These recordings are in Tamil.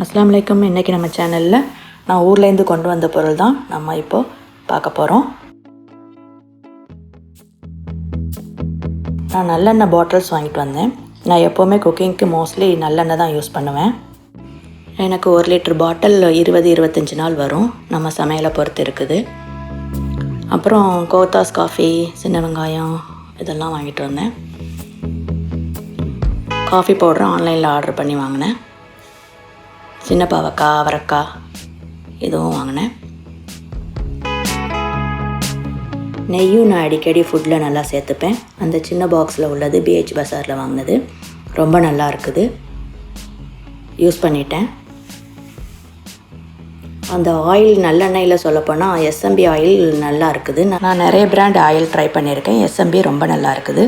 அஸ்ஸலாமு அலைக்கும். இன்றைக்கி நம்ம சேனலில் நான் ஊர்லேருந்து கொண்டு வந்த பொருள் தான் நம்ம இப்போது பார்க்க போகிறோம். நான் நல்லெண்ணெய் பாட்டில்ஸ் வாங்கிட்டு வந்தேன். நான் எப்போவுமே குக்கிங்க்கு மோஸ்ட்லி நல்லெண்ணெய் தான் யூஸ் பண்ணுவேன். எனக்கு 1 லிட்டர் பாட்டில் 20-25 நாள் வரும். நம்ம சமையலை பொறுத்து இருக்குது. அப்புறம் கோத்தாஸ் காஃபி, சின்ன வெங்காயம் இதெல்லாம் வாங்கிட்டு வந்தேன். காஃபி பவுடர் ஆன்லைனில் ஆர்டர் பண்ணி வாங்கினேன். சின்ன பாவக்காய், அவரைக்காய் இதுவும் வாங்கினேன். நெய்யும் நான் அடிக்கடி ஃபுட்டில் நல்லா சேர்த்துப்பேன். அந்த சின்ன பாக்ஸில் உள்ளது பிஹெச் பஸாரில் வாங்கினது. ரொம்ப நல்லா இருக்குது, யூஸ் பண்ணிட்டேன். அந்த ஆயில் நல்லெண்ணெயில் சொல்லப்போனால் எஸ்எம்பி ஆயில் நல்லா இருக்குது. நான் நிறைய பிராண்ட் ஆயில் ட்ரை பண்ணியிருக்கேன். எஸ்எம்பி ரொம்ப நல்லா இருக்குது.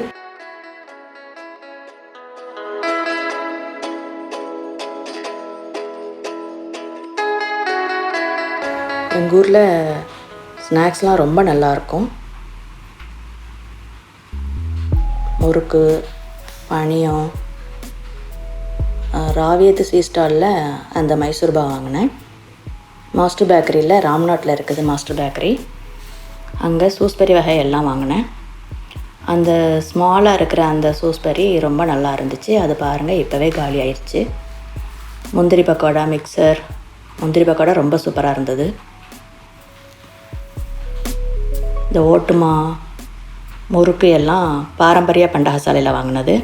எங்கள் ஊரில் ஸ்நாக்ஸ்லாம் ரொம்ப நல்லாயிருக்கும். முறுக்கு, பனியம், ராவியத்து ஸ்வீட் ஸ்டாலில் அந்த மைசூர்பா வாங்கினேன். மாஸ்டர் பேக்கரியில் ராம்நாட்டில் இருக்குது மாஸ்டர் பேக்கரி. அங்கே சூஸ்பெரி வகை எல்லாம் வாங்கினேன். அந்த ஸ்மாலாக இருக்கிற அந்த சூஸ்பெரி ரொம்ப நல்லா இருந்துச்சு. அது பாருங்கள் இப்போவே காலி ஆயிடுச்சு. முந்திரி பக்கோடா, மிக்சர் முந்திரி பக்கோடா ரொம்ப சூப்பராக இருந்தது. இந்த ஓட்டுமா, முறுக்கு எல்லாம் பாரம்பரிய பண்டகசாலையில் வாங்கினது.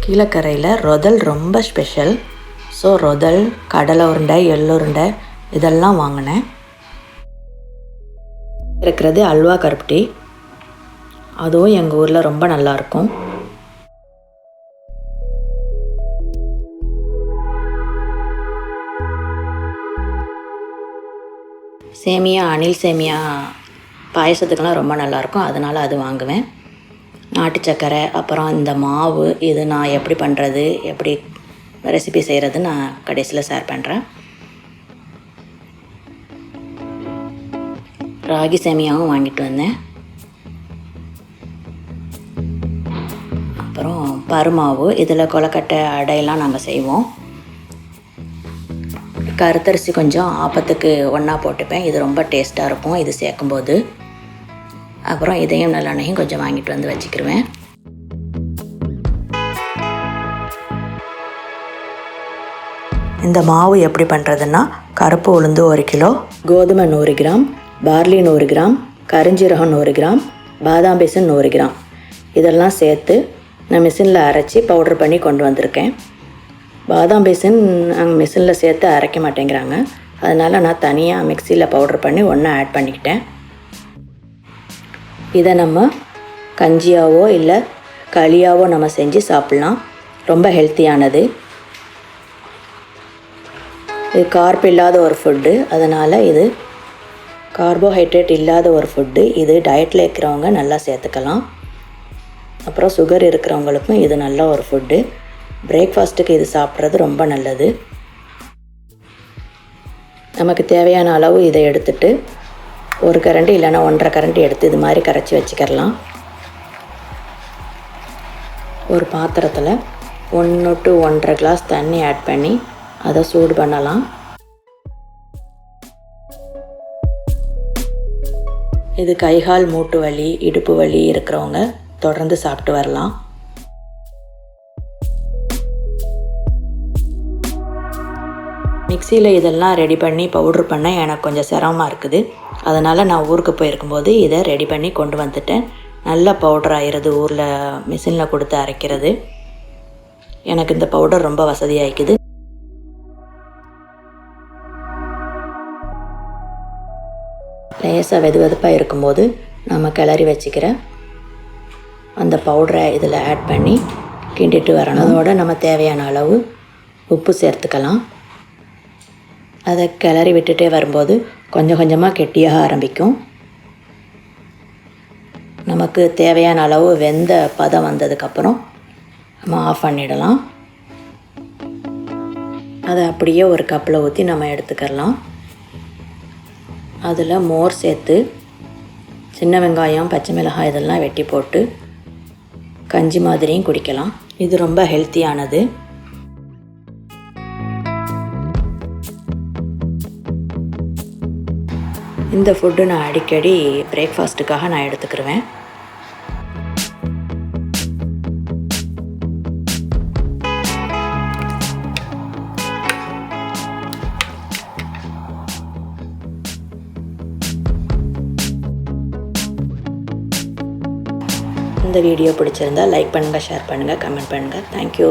கீழக்கரையில் ரொதல் ரொம்ப ஸ்பெஷல். ஸோ ரொதல், கடலை உருண்டை, எள்ளுருண்டை இதெல்லாம் வாங்கினேன். இருக்கிறது அல்வா கருப்பட்டி. அதுவும் எங்கள் ஊரில் ரொம்ப நல்லாயிருக்கும். சேமியா, அணில் சேமியா பாயசத்துக்கெல்லாம் ரொம்ப நல்லாயிருக்கும். அதனால் அது வாங்குவேன். நாட்டு சர்க்கரை, அப்புறம் இந்த மாவு, இது நான் எப்படி பண்ணுறது, எப்படி ரெசிபி செய்கிறது நான் கடைசியில் ஷேர் பண்ணுறேன். ராகி சேமியாவும் வாங்கிட்டு வந்தேன். அப்புறம் பருமாவு, இதில் கொலக்கட்டை, அடையெல்லாம் நாங்கள் செய்வோம். கருத்தரிசி கொஞ்சம் ஆப்பத்துக்கு ஒன்றா போட்டுப்பேன். இது ரொம்ப டேஸ்ட்டாக இருக்கும் இது சேர்க்கும்போது. அப்புறம் இதையும் நல்லெண்ணையும் கொஞ்சம் வாங்கிட்டு வந்து வச்சுக்கிடுவேன். இந்த மாவு எப்படி பண்ணுறதுன்னா, கருப்பு உளுந்து 1 கிலோ, கோதுமை 100 கிராம், பார்லி 100 கிராம், கரிஞ்சீரகம் 100 கிராம், பாதாம் பீசன் 100 கிராம் இதெல்லாம் சேர்த்து நான் மிஷினில் அரைச்சி பவுட்ரு பண்ணி கொண்டு வந்திருக்கேன். பாதாம் பீசன் அங்கே மிஷினில் சேர்த்து அரைக்க மாட்டேங்கிறாங்க. அதனால் நான் தனியாக மிக்சியில் பவுட்ரு பண்ணி ஒன்றா ஆட் பண்ணிக்கிட்டேன். இதை நம்ம கஞ்சியாவோ இல்லை களியாவோ நம்ம செஞ்சு சாப்பிட்லாம். ரொம்ப ஹெல்த்தியானது. இது கார்ப் இல்லாத ஒரு ஃபுட்டு. அதனால் இது கார்போஹைட்ரேட் இல்லாத ஒரு ஃபுட்டு. இது டயட்டில் இருக்கிறவங்க நல்லா சேர்த்துக்கலாம். அப்புறம் சுகர் இருக்கிறவங்களுக்கும் இது நல்ல ஒரு ஃபுட்டு. பிரேக்ஃபாஸ்ட்டுக்கு இது சாப்பிட்றது ரொம்ப நல்லது. நமக்கு தேவையான அளவு இதை எடுத்துட்டு 1 கரண்டி இல்லைன்னா 1.5 கரண்டி எடுத்து இது மாதிரி கரைச்சி வச்சுக்கிறலாம். ஒரு பாத்திரத்தில் 1 to 1.5 கிளாஸ் தண்ணி ஆட் பண்ணி அதை சூடு பண்ணலாம். இது கைகால் மூட்டு வலி, இடுப்பு வலி இருக்கிறவங்க தொடர்ந்து சாப்பிட்டு வரலாம். மிக்சியில் இதெல்லாம் ரெடி பண்ணி பவுட்ரு பண்ண எனக்கு கொஞ்சம் சிரமமாக இருக்குது. அதனால் நான் ஊருக்கு போயிருக்கும்போது இதை ரெடி பண்ணி கொண்டு வந்துட்டேன். நல்ல பவுடர் ஆகிடுது. ஊரில் மிஷினில் கொடுத்து அரைக்கிறது. எனக்கு இந்த பவுடர் ரொம்ப வசதியாகிக்குது. லேசாக வெதுவெதுப்பாக இருக்கும்போது நம்ம கிளறி வச்சுக்கிற அந்த பவுடரை இதில் ஆட் பண்ணி கிண்டிட்டு வரணும். அதோட நம்ம தேவையான அளவு உப்பு சேர்த்துக்கலாம். அதை கிளறி விட்டுட்டே வரும்போது கொஞ்சம் கொஞ்சமாக கெட்டியாக ஆரம்பிக்கும். நமக்கு தேவையான அளவு வெந்த பதம் வந்ததுக்கப்புறம் நம்ம ஆஃப் பண்ணிடலாம். அதை அப்படியே ஒரு கப்பில் ஊற்றி நம்ம எடுத்துக்கலாம். அதில் மோர் சேர்த்து சின்ன வெங்காயம், பச்சை மிளகாய் இதெல்லாம் வெட்டி போட்டு கஞ்சி மாதிரியும் குடிக்கலாம். இது ரொம்ப ஹெல்த்தியானது. இந்த ஃபுட்டு நான் அடிக்கடி பிரேக்ஃபாஸ்ட்டுக்காக நான் எடுத்துக்கிருவேன். இந்த வீடியோ பிடிச்சிருந்தால் லைக் பண்ணுங்கள், ஷேர் பண்ணுங்கள், கமெண்ட் பண்ணுங்கள். தேங்க்யூ.